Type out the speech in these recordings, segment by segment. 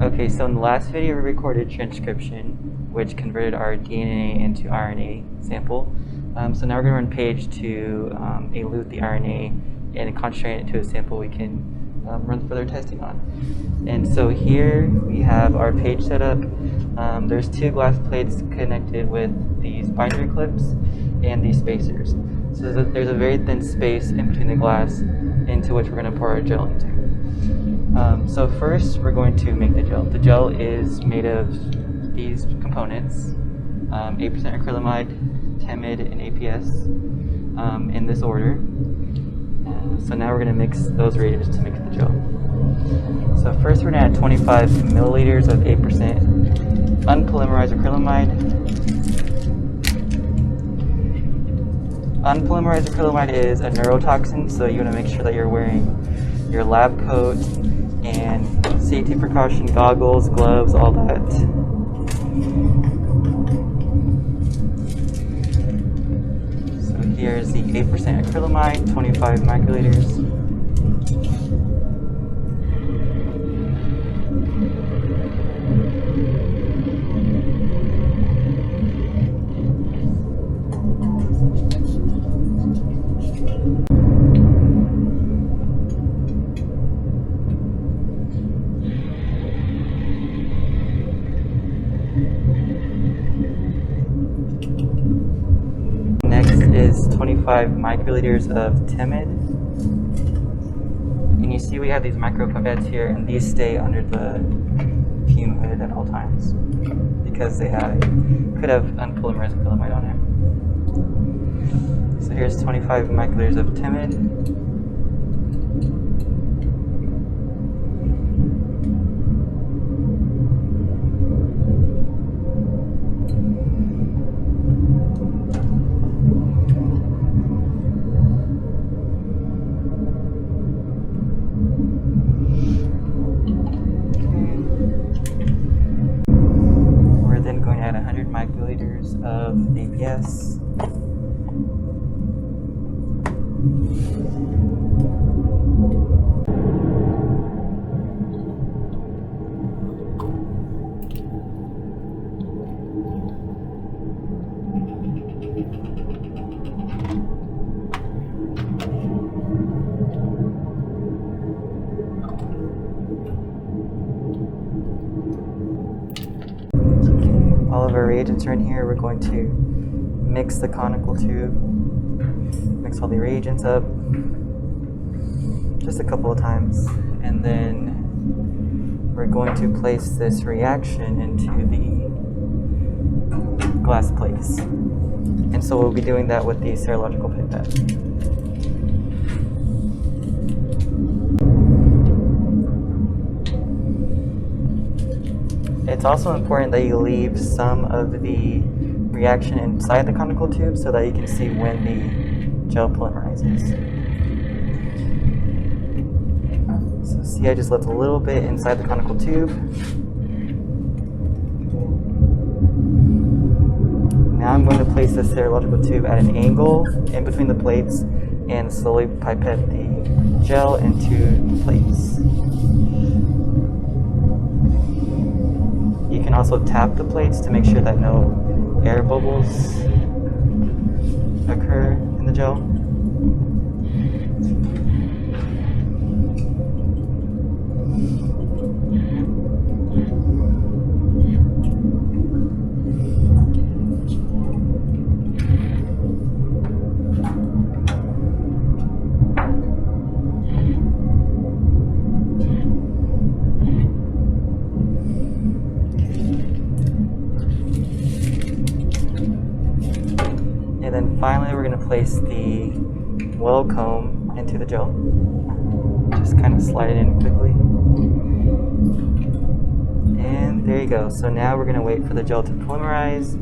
Okay, so in the last video we recorded transcription, which converted our DNA into RNA sample. So now we're going to run PAGE to elute the RNA and concentrate it to a sample we can run further testing on. And so here we have our PAGE setup. There's two glass plates connected with these binder clips and these spacers. So there's a very thin space in between the glass into which we're going to pour our gel into. So first we're going to make the gel. The gel is made of these components, 8% acrylamide, timid, and APS in this order. So now we're going to mix those reagents to make the gel. So first we're going to add 25 milliliters of 8% unpolymerized acrylamide. Unpolymerized acrylamide is a neurotoxin, so you want to make sure that you're wearing your lab coat and safety precaution goggles, gloves, all that. So here's the 8% acrylamide, 25 microliters. Is 25 microliters of timid, and you see we have these micro pipettes here, and these stay under the fume hood at all times because they could have unpolymerized acrylamide on it. So here's 25 microliters of timid. Add 100 microliters of APS. All of our reagents are in here. We're going to mix the conical tube, mix all the reagents up just a couple of times, and then we're going to place this reaction into the glass plates. And so we'll be doing that with the serological pipette. It's also important that you leave some of the reaction inside the conical tube so that you can see when the gel polymerizes. So see, I just left a little bit inside the conical tube. Now I'm going to place the serological tube at an angle in between the plates and slowly pipette the gel into the plates. You can also tap the plates to make sure that no air bubbles occur in the gel. And then finally we're going to place the well comb into the gel. Just kind of slide it in quickly. And there you go. So now we're going to wait for the gel to polymerize,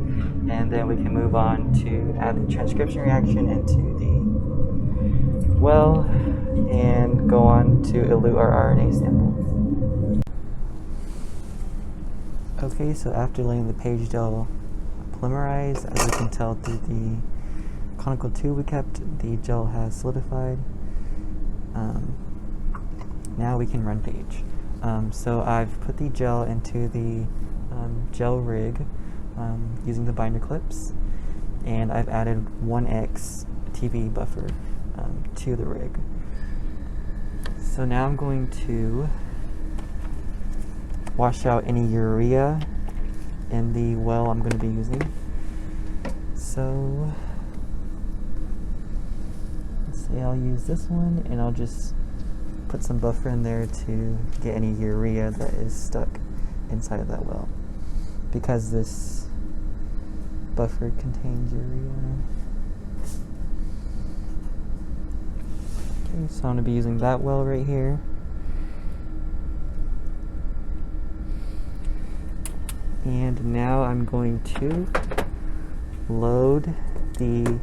and then we can move on to add the transcription reaction into the well and go on to elute our RNA sample. Okay, so after letting the PAGE gel polymerize, as you can tell through the conical tube we kept, the gel has solidified. Now we can run PAGE. So I've put the gel into the gel rig using the binder clips, and I've added 1x TV buffer to the rig. So now I'm going to wash out any urea in the well I'm going to be using. So let's say I'll use this one, and I'll just put some buffer in there to get any urea that is stuck inside of that well, because this buffer contains urea. Okay, so I'm going to be using that well right here. And now I'm going to load the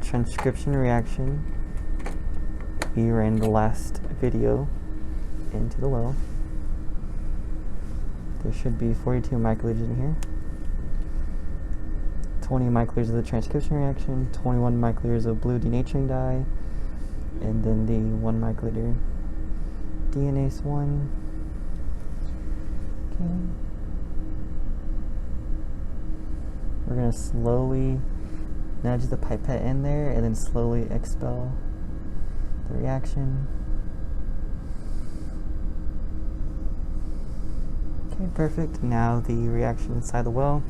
transcription reaction we ran the last video into the well. There should be 42 microliters in here. 20 microliters of the transcription reaction, 21 microliters of blue denaturing dye, and then the 1 microliter DNase 1. Okay. We're going to slowly nudge the pipette in there and then slowly expel the reaction. Okay, perfect. Now the reaction inside the well.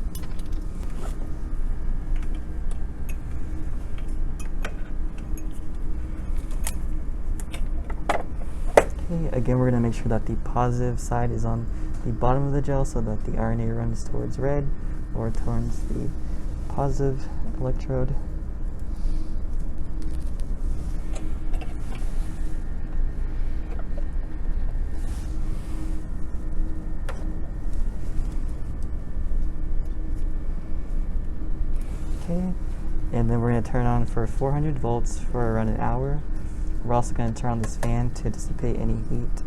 Okay, again, we're going to make sure that the positive side is on the bottom of the gel so that the RNA runs towards red or towards the positive electrode. Okay, and then we're going to turn on for 400 volts for around an hour. We're also going to turn on this fan to dissipate any heat